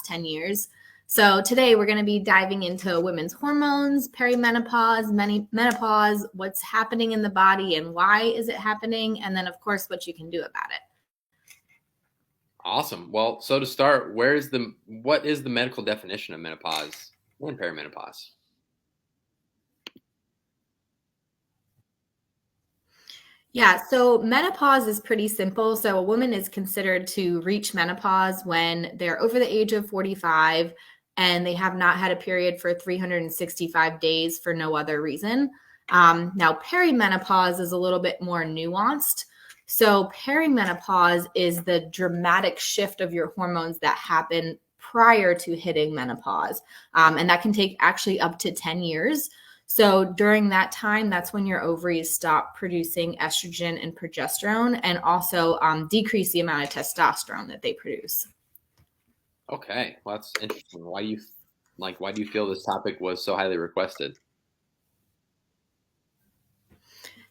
last 10 years. So today we're going to be diving into women's hormones, perimenopause, menopause, what's happening in the body and why is it happening, and then of course what you can do about it. Awesome. Well, so to start, what is the medical definition of menopause and perimenopause? Yeah, so menopause is pretty simple. So a woman is considered to reach menopause when they're over the age of 45 and they have not had a period for 365 days for no other reason. Now, perimenopause is a little bit more nuanced. So perimenopause is the dramatic shift of your hormones that happen prior to hitting menopause. And that can take actually up to 10 years. So during that time, that's when your ovaries stop producing estrogen and progesterone, and also decrease the amount of testosterone that they produce. Okay, well, that's interesting. Why do you feel this topic was so highly requested?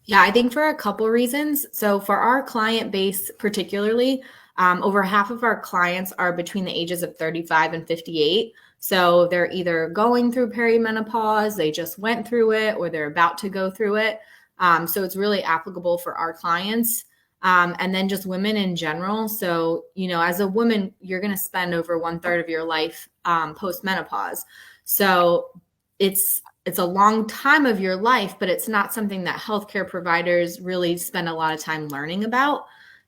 Yeah, I think for a couple reasons. So for our client base particularly, over half of our clients are between the ages of 35 and 58. So they're either going through perimenopause, they just went through it, or they're about to go through it. So it's really applicable for our clients. And then just women in general. So, as a woman, you're going to spend over 1/3 of your life post-menopause. So it's a long time of your life, but it's not something that healthcare providers really spend a lot of time learning about.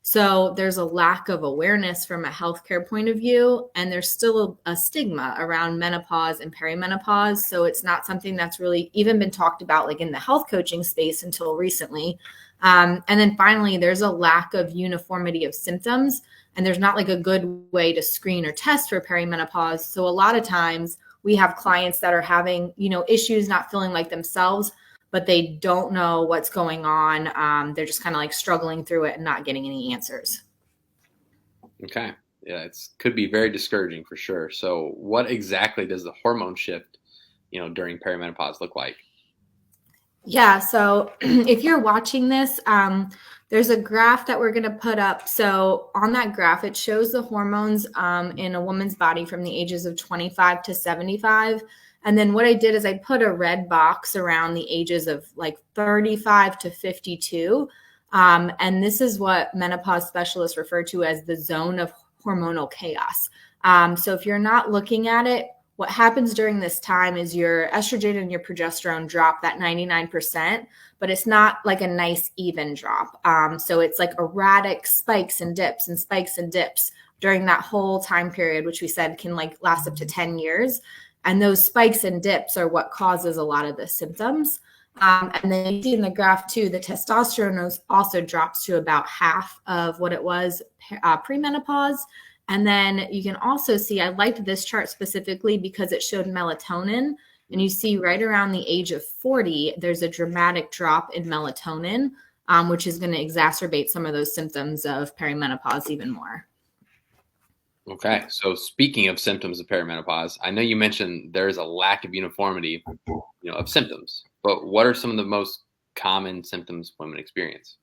So there's a lack of awareness from a healthcare point of view, and there's still a stigma around menopause and perimenopause. So it's not something that's really even been talked about like in the health coaching space until recently. And then finally, there's a lack of uniformity of symptoms, and there's not like a good way to screen or test for perimenopause. So a lot of times we have clients that are having, issues not feeling like themselves, but they don't know what's going on. They're just kind of like struggling through it and not getting any answers. Okay, yeah, could be very discouraging for sure. So, what exactly does the hormone shift, during perimenopause look like? Yeah, so if you're watching this, there's a graph that we're going to put up. So on that graph, it shows the hormones in a woman's body from the ages of 25 to 75. And then what I did is I put a red box around the ages of like 35 to 52. And this is what menopause specialists refer to as the zone of hormonal chaos. So if you're not looking at it, what happens during this time is your estrogen and your progesterone drop that 99%, but it's not like a nice even drop. So it's like erratic spikes and dips and spikes and dips during that whole time period, which we said can like last up to 10 years. And those spikes and dips are what causes a lot of the symptoms. And then you see in the graph too, the testosterone also drops to about half of what it was premenopause. And then you can also see, I liked this chart specifically because it showed melatonin. And you see right around the age of 40, there's a dramatic drop in melatonin, which is going to exacerbate some of those symptoms of perimenopause even more. Okay, so speaking of symptoms of perimenopause, I know you mentioned there is a lack of uniformity, of symptoms, but what are some of the most common symptoms women experience?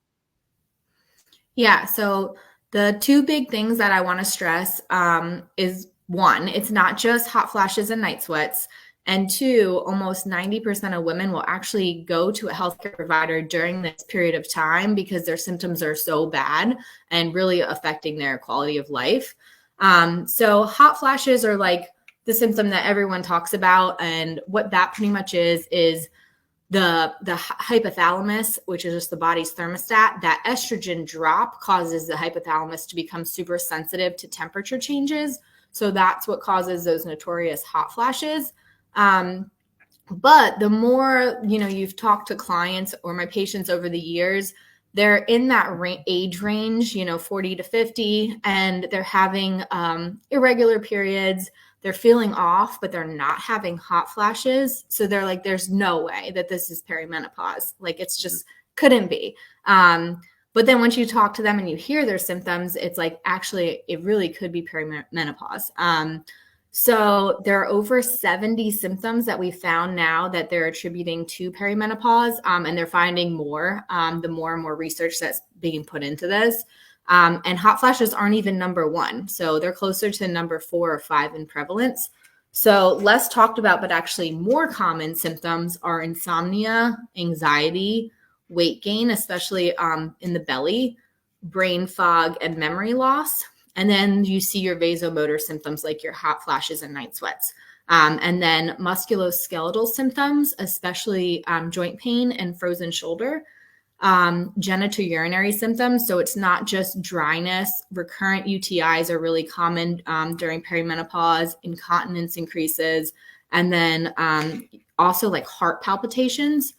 Yeah, so the two big things that I want to stress is one, it's not just hot flashes and night sweats. And two, almost 90% of women will actually go to a healthcare provider during this period of time because their symptoms are so bad and really affecting their quality of life. So hot flashes are like the symptom that everyone talks about. And what that pretty much is the hypothalamus, which is just the body's thermostat, that estrogen drop causes the hypothalamus to become super sensitive to temperature changes. So that's what causes those notorious hot flashes. But the more, you've talked to clients or my patients over the years, they're in that age range, 40 to 50, and they're having irregular periods. They're feeling off, but they're not having hot flashes. So they're like, there's no way that this is perimenopause. Like it's just couldn't be. But then once you talk to them and you hear their symptoms, it's like, actually, it really could be perimenopause. So there are over 70 symptoms that we found now that they're attributing to perimenopause, and they're finding more the more and more research that's being put into this. And hot flashes aren't even number one. So they're closer to number 4 or 5 in prevalence. So less talked about, but actually more common symptoms are insomnia, anxiety, weight gain, especially in the belly, brain fog, and memory loss. And then you see your vasomotor symptoms like your hot flashes and night sweats. And then musculoskeletal symptoms, especially joint pain and frozen shoulder. Genitourinary symptoms. So it's not just dryness. Recurrent UTIs are really common during perimenopause. Incontinence increases. And then also like heart palpitations.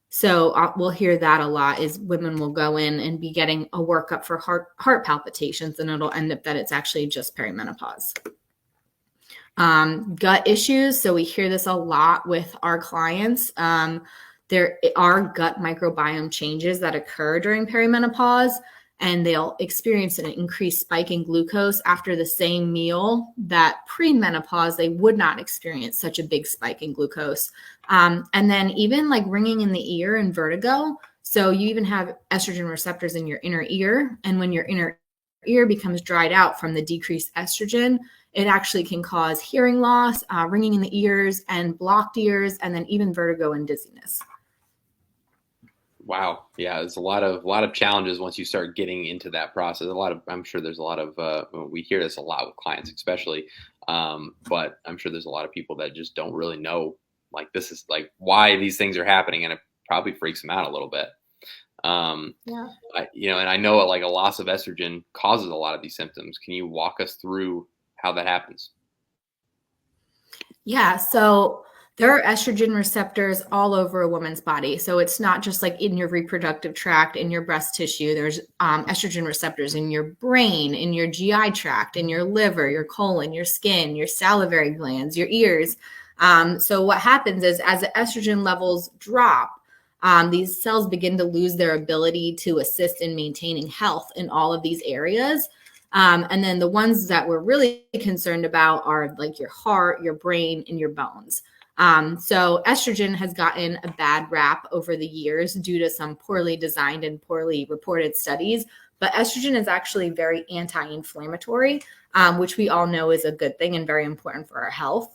So we'll hear that a lot is women will go in and be getting a workup for heart palpitations, and it'll end up that it's actually just perimenopause. Gut issues. So we hear this a lot with our clients. There are gut microbiome changes that occur during perimenopause, and they'll experience an increased spike in glucose after the same meal that pre-menopause they would not experience such a big spike in glucose. And then even like ringing in the ear and vertigo. So you even have estrogen receptors in your inner ear, and when your inner ear becomes dried out from the decreased estrogen, it actually can cause hearing loss, ringing in the ears, and blocked ears, and then even vertigo and dizziness. Wow. Yeah, there's a lot of challenges once you start getting into that process. I'm sure there's a lot of we hear this a lot with clients, especially, but I'm sure there's a lot of people that just don't really know like this is like why these things are happening, and it probably freaks them out a little bit. Yeah. And I know like a loss of estrogen causes a lot of these symptoms. Can you walk us through how that happens? Yeah. So there are estrogen receptors all over a woman's body. So it's not just like in your reproductive tract, in your breast tissue. There's estrogen receptors in your brain, in your GI tract, in your liver, your colon, your skin, your salivary glands, your ears. So what happens is as the estrogen levels drop, these cells begin to lose their ability to assist in maintaining health in all of these areas. And then the ones that we're really concerned about are like your heart, your brain, and your bones. So estrogen has gotten a bad rap over the years due to some poorly designed and poorly reported studies. But estrogen is actually very anti-inflammatory, which we all know is a good thing and very important for our health.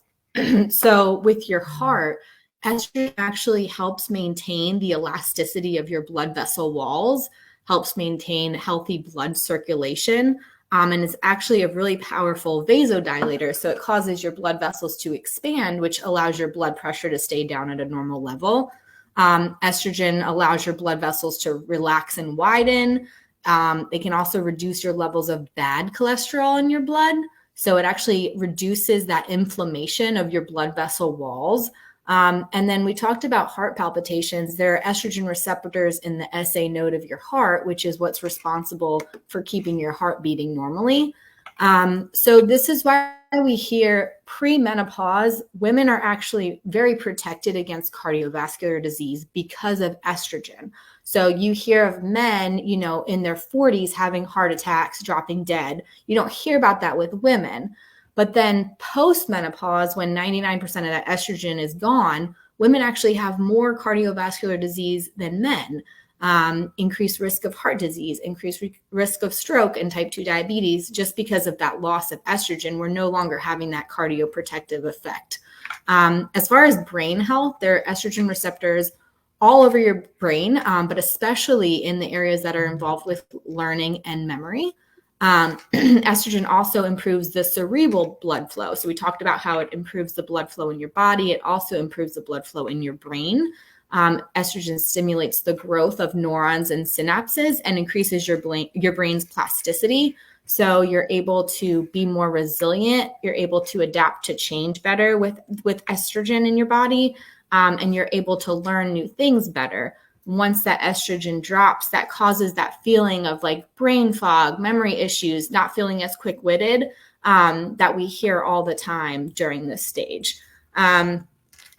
So with your heart, estrogen actually helps maintain the elasticity of your blood vessel walls, helps maintain healthy blood circulation, and it's actually a really powerful vasodilator. So it causes your blood vessels to expand, which allows your blood pressure to stay down at a normal level. Estrogen allows your blood vessels to relax and widen. It can also reduce your levels of bad cholesterol in your blood. So it actually reduces that inflammation of your blood vessel walls. And then we talked about heart palpitations. There are estrogen receptors in the SA node of your heart, which is what's responsible for keeping your heart beating normally. So this is why we hear pre-menopause, women are actually very protected against cardiovascular disease because of estrogen. So you hear of men, in their 40s having heart attacks, dropping dead. You don't hear about that with women. But then post-menopause, when 99% of that estrogen is gone, women actually have more cardiovascular disease than men. Increased risk of heart disease, increased risk of stroke and type 2 diabetes, just because of that loss of estrogen. We're no longer having that cardioprotective effect. As far as brain health, there are estrogen receptors all over your brain, but especially in the areas that are involved with learning and memory. Estrogen also improves the cerebral blood flow. So we talked about how it improves the blood flow in your body. It also improves the blood flow in your brain. Estrogen stimulates the growth of neurons and synapses and increases your brain's plasticity. So you're able to be more resilient. You're able to adapt to change better with estrogen in your body, and you're able to learn new things better. Once that estrogen drops, that causes that feeling of like brain fog, memory issues, not feeling as quick-witted, that we hear all the time during this stage. And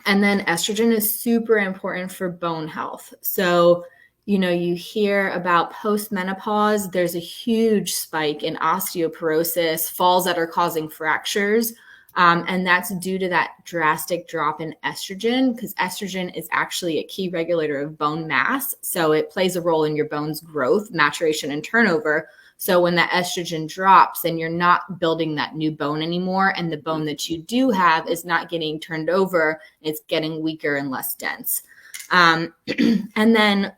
then estrogen is super important for bone health. So, you hear about post-menopause, there's a huge spike in osteoporosis, falls that are causing fractures. And that's due to that drastic drop in estrogen, because estrogen is actually a key regulator of bone mass. So it plays a role in your bone's growth, maturation, and turnover. So when that estrogen drops, then you're not building that new bone anymore. And the bone that you do have is not getting turned over. It's getting weaker and less dense. And then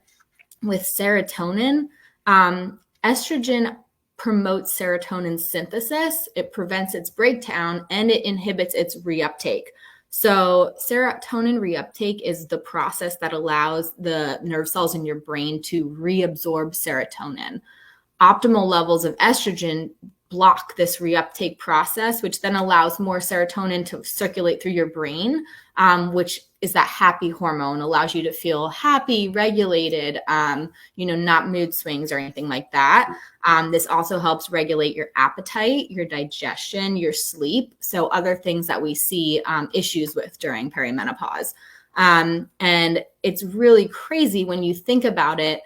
with serotonin, estrogen promotes serotonin synthesis, it prevents its breakdown, and it inhibits its reuptake. So serotonin reuptake is the process that allows the nerve cells in your brain to reabsorb serotonin. Optimal levels of estrogen block this reuptake process, which then allows more serotonin to circulate through your brain, which is that happy hormone, allows you to feel happy, regulated, not mood swings or anything like that. This also helps regulate your appetite, your digestion, your sleep. So other things that we see issues with during perimenopause. And it's really crazy when you think about it,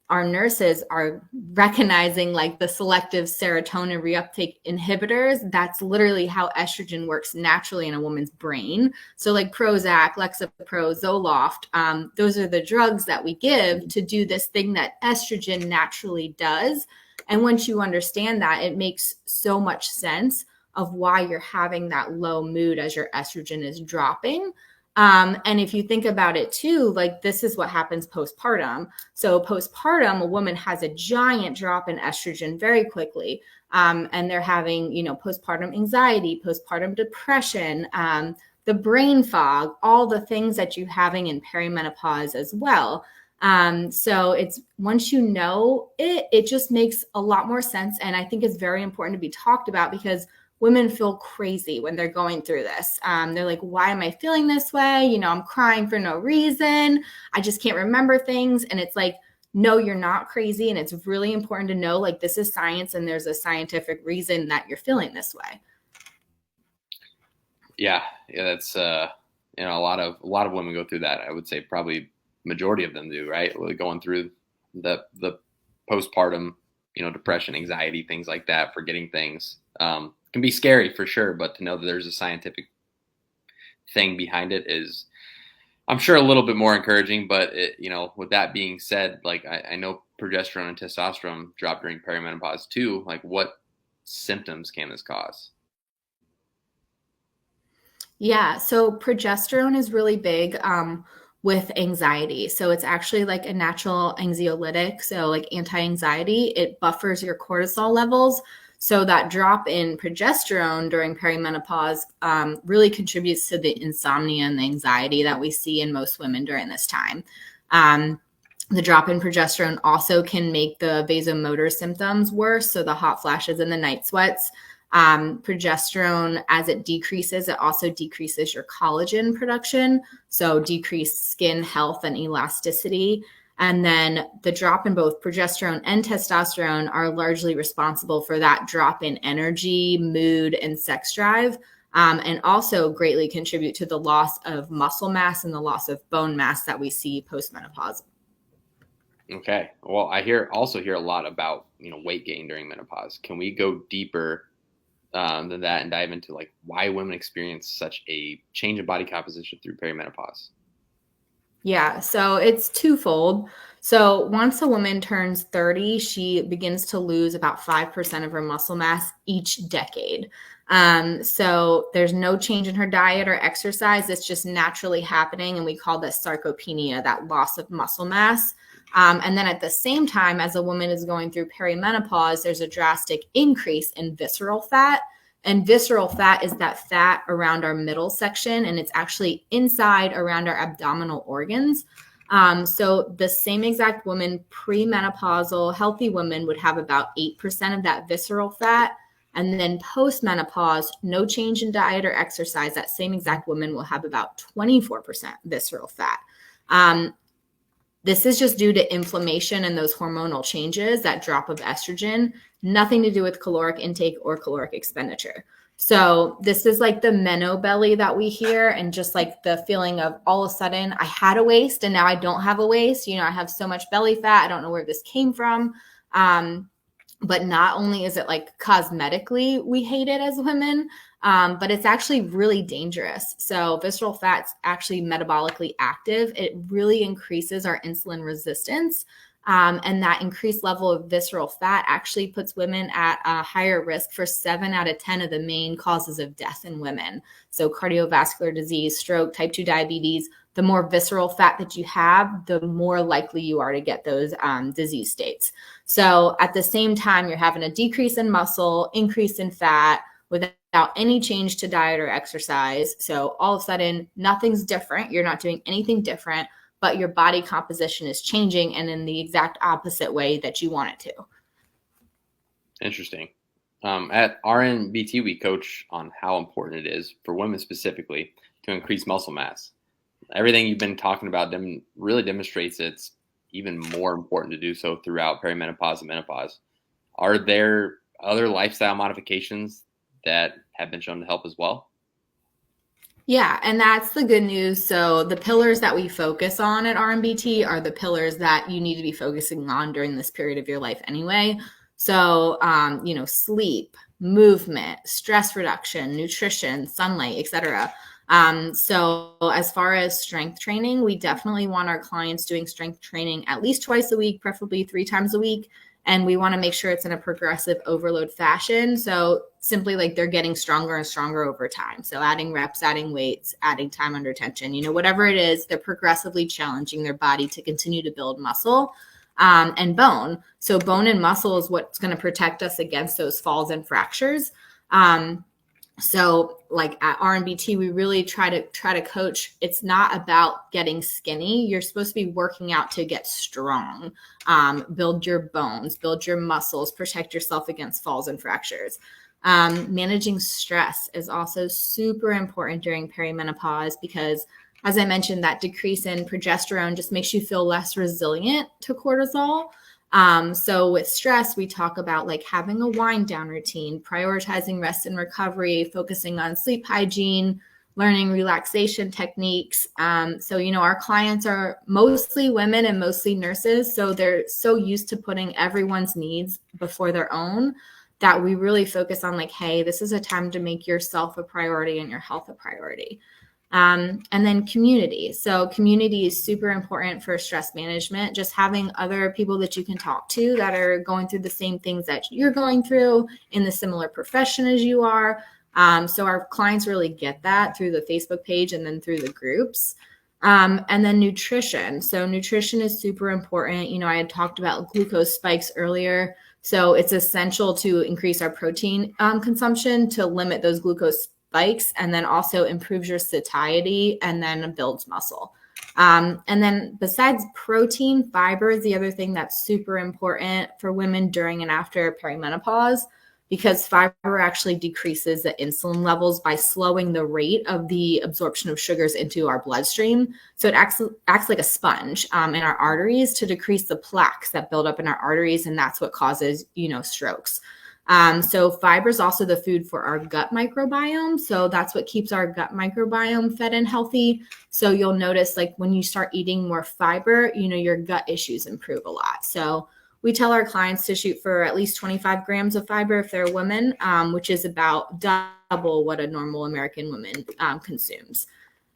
our nurses are recognizing like the selective serotonin reuptake inhibitors. That's literally how estrogen works naturally in a woman's brain. So like Prozac, Lexapro, Zoloft, those are the drugs that we give to do this thing that estrogen naturally does. And once you understand that, it makes so much sense of why you're having that low mood as your estrogen is dropping. And if you think about it too, like this is what happens postpartum. So postpartum, a woman has a giant drop in estrogen very quickly. And they're having, postpartum anxiety, postpartum depression, the brain fog, all the things that you're having in perimenopause as well. So it's once you know it, it just makes a lot more sense. And I think it's very important to be talked about because women feel crazy when they're going through this. They're like, why am I feeling this way? I'm crying for no reason. I just can't remember things. And it's like, no, you're not crazy. And it's really important to know, like, this is science and there's a scientific reason that you're feeling this way. Yeah. That's, a lot of women go through that. I would say probably majority of them do, right? Really going through the postpartum, depression, anxiety, things like that, forgetting things. Can be scary for sure, but to know that there's a scientific thing behind it is, I'm sure, a little bit more encouraging. But with that being said, like I know progesterone and testosterone drop during perimenopause too. Like, what symptoms can this cause? Yeah, so progesterone is really big with anxiety. So it's actually like a natural anxiolytic, so like anti-anxiety. It buffers your cortisol levels. So that drop in progesterone during perimenopause really contributes to the insomnia and the anxiety that we see in most women during this time. The drop in progesterone also can make the vasomotor symptoms worse, so the hot flashes and the night sweats. Progesterone, as it decreases, it also decreases your collagen production, so decreased skin health and elasticity. And then the drop in both progesterone and testosterone are largely responsible for that drop in energy, mood, and sex drive, and also greatly contribute to the loss of muscle mass and the loss of bone mass that we see postmenopause. Okay. Well, I also hear a lot about weight gain during menopause. Can we go deeper than that and dive into like why women experience such a change in body composition through perimenopause? Yeah, so it's twofold. So once a woman turns 30, she begins to lose about 5% of her muscle mass each decade. So there's no change in her diet or exercise. It's just naturally happening. And we call this sarcopenia, that loss of muscle mass. And then at the same time, as a woman is going through perimenopause, there's a drastic increase in visceral fat. And visceral fat is that fat around our middle section, and it's actually inside around our abdominal organs. So the same exact woman, premenopausal, healthy woman, would have about 8% of that visceral fat. And then postmenopause, no change in diet or exercise, that same exact woman will have about 24% visceral fat. This is just due to inflammation and those hormonal changes, that drop of estrogen, nothing to do with caloric intake or caloric expenditure. So this is like the meno belly that we hear, and just like the feeling of all of a sudden I had a waist and now I don't have a waist. I have so much belly fat. I don't know where this came from. But not only is it like cosmetically we hate it as women, but it's actually really dangerous. So visceral fat's actually metabolically active. It really increases our insulin resistance. And that increased level of visceral fat actually puts women at a higher risk for 7 out of 10 of the main causes of death in women. So cardiovascular disease, stroke, type 2 diabetes. The more visceral fat that you have, the more likely you are to get those disease states. So at the same time, you're having a decrease in muscle, increase in fat without any change to diet or exercise. So all of a sudden, nothing's different. You're not doing anything different, but your body composition is changing and in the exact opposite way that you want it to. Interesting. At RNBT, we coach on how important it is for women specifically to increase muscle mass. Everything you've been talking about really demonstrates it's even more important to do so throughout perimenopause and menopause. Are there other lifestyle modifications that have been shown to help as well? Yeah, and that's the good news. So the pillars that we focus on at RMBT are the pillars that you need to be focusing on during this period of your life anyway. So, sleep, movement, stress reduction, nutrition, sunlight, etc. So as far as strength training, we definitely want our clients doing strength training at least twice a week, preferably 3 times a week. And we want to make sure it's in a progressive overload fashion. So simply like they're getting stronger and stronger over time. So adding reps, adding weights, adding time under tension, whatever it is, they're progressively challenging their body to continue to build muscle and bone. So bone and muscle is what's going to protect us against those falls and fractures. So like at RNBT, we really try to coach. It's not about getting skinny. You're supposed to be working out to get strong, build your bones, build your muscles, protect yourself against falls and fractures. Managing stress is also super important during perimenopause because, as I mentioned, that decrease in progesterone just makes you feel less resilient to cortisol. So with stress, we talk about like having a wind down routine, prioritizing rest and recovery, focusing on sleep hygiene, learning relaxation techniques. Our clients are mostly women and mostly nurses. So they're so used to putting everyone's needs before their own that we really focus on like, hey, this is a time to make yourself a priority and your health a priority. And then community. So community is super important for stress management. Just having other people that you can talk to that are going through the same things that you're going through in the similar profession as you are. So our clients really get that through the Facebook page and then through the groups. And then nutrition. So nutrition is super important. I had talked about glucose spikes earlier. So it's essential to increase our protein consumption to limit those glucose spikes, and then also improves your satiety and then builds muscle. And then besides protein, fiber is the other thing that's super important for women during and after perimenopause, because fiber actually decreases the insulin levels by slowing the rate of the absorption of sugars into our bloodstream. So it acts like a sponge in our arteries to decrease the plaques that build up in our arteries, and that's what causes, strokes. So fiber is also the food for our gut microbiome. So that's what keeps our gut microbiome fed and healthy. So you'll notice like when you start eating more fiber, your gut issues improve a lot. So we tell our clients to shoot for at least 25 grams of fiber if they're women, which is about double what a normal American woman consumes.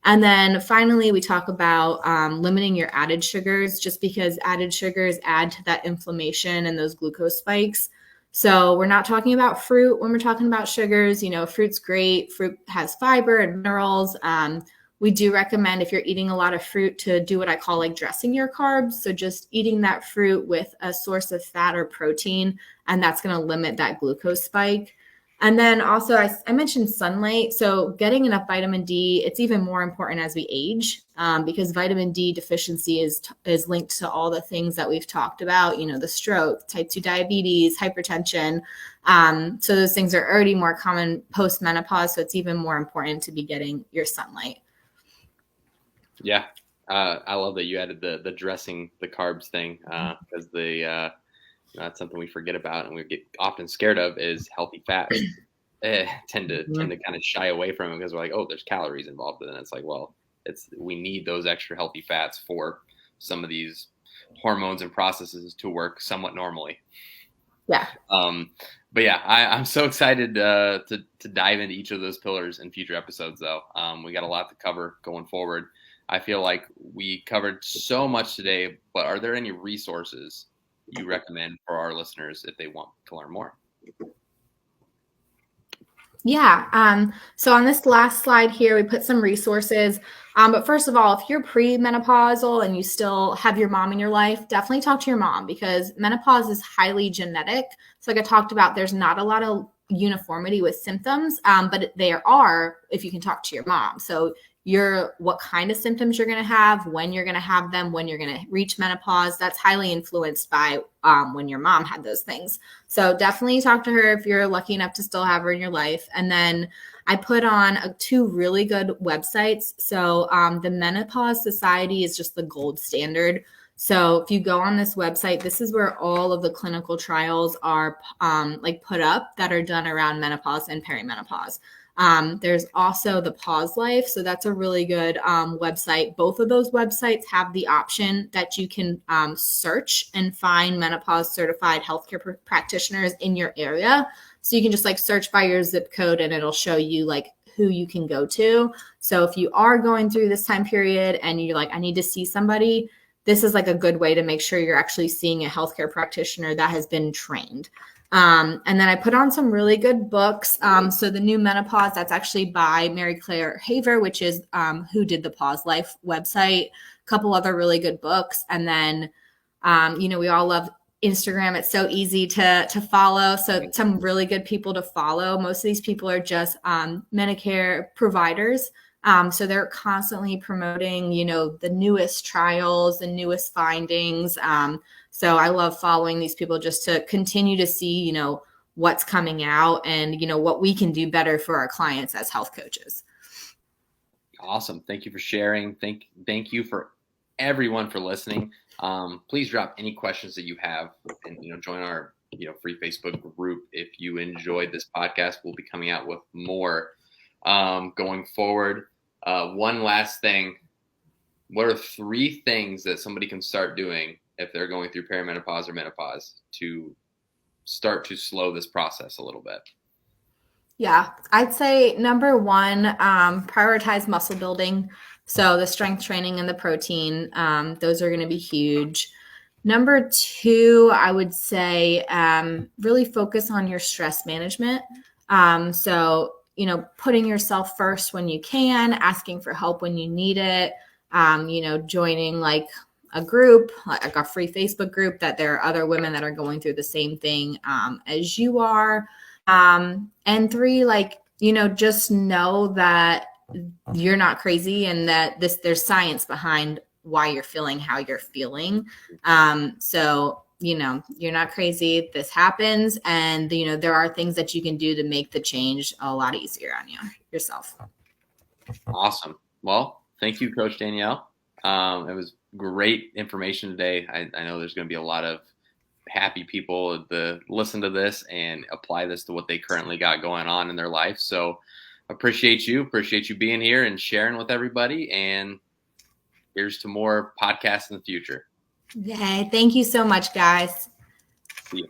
And then finally, we talk about limiting your added sugars, just because added sugars add to that inflammation and those glucose spikes. So we're not talking about fruit when we're talking about sugars. Fruit's great. Fruit has fiber and minerals. We do recommend, if you're eating a lot of fruit, to do what I call like dressing your carbs. So just eating that fruit with a source of fat or protein, and that's going to limit that glucose spike. And then also I mentioned sunlight. So getting enough vitamin D, it's even more important as we age, because vitamin D deficiency is linked to all the things that we've talked about, the stroke, type 2 diabetes, hypertension. So those things are already more common post-menopause. So it's even more important to be getting your sunlight. Yeah. I love that you added the dressing the carbs thing, because that's something we forget about and we get often scared of is healthy fats. Tend to kind of shy away from it because we're like, oh, there's calories involved. And it's like, well, we need those extra healthy fats for some of these hormones and processes to work somewhat normally. Yeah. But yeah, I'm so excited to dive into each of those pillars in future episodes, though. We got a lot to cover going forward. I feel like we covered so much today, but are there any resources you recommend for our listeners if they want to learn more? Yeah. So on this last slide here, we put some resources. But first of all, if you're premenopausal and you still have your mom in your life, definitely talk to your mom because menopause is highly genetic. So, like I talked about, there's not a lot of uniformity with symptoms, but there are if you can talk to your mom. So, what kind of symptoms you're going to have, when you're going to have them, when you're going to reach menopause, that's highly influenced by when your mom had those things. So definitely talk to her if you're lucky enough to still have her in your life. And then I put on two really good websites. So the Menopause Society is just the gold standard. So if you go on this website, this is where all of the clinical trials are like put up that are done around menopause and perimenopause. There's also the Pause Life. So that's a really good website. Both of those websites have the option that you can search and find menopause certified healthcare practitioners in your area. So you can just like search by your zip code and it'll show you like who you can go to. So if you are going through this time period and you're like, I need to see somebody, this is like a good way to make sure you're actually seeing a healthcare practitioner that has been trained. And then I put on some really good books. So the new Menopause, that's actually by Mary Claire Haver, which is who did the Pause Life website. A couple other really good books. And then, we all love Instagram. It's so easy to follow. So some really good people to follow. Most of these people are just Medicare providers. So they're constantly promoting, the newest trials, the newest findings. So I love following these people just to continue to see, what's coming out and, what we can do better for our clients as health coaches. Awesome. Thank you for sharing. Thank you for everyone for listening. Please drop any questions that you have and, join our, free Facebook group. If you enjoyed this podcast, we'll be coming out with more going forward. One last thing. What are 3 things that somebody can start doing if they're going through perimenopause or menopause to start to slow this process a little bit? Yeah, I'd say number 1, prioritize muscle building. So the strength training and the protein, those are going to be huge. Number 2, I would say really focus on your stress management. So, putting yourself first when you can, asking for help when you need it, joining like a group, like a free Facebook group that there are other women that are going through the same thing as you are. And 3, just know that you're not crazy and that there's science behind why you're feeling how you're feeling. So, you're not crazy. This happens. And, there are things that you can do to make the change a lot easier on yourself. Awesome. Well, thank you, Coach Danielle. It was great information today. I know there's going to be a lot of happy people to listen to this and apply this to what they currently got going on in their life. So appreciate you being here and sharing with everybody. And here's to more podcasts in the future. Yeah, thank you so much, guys. See you.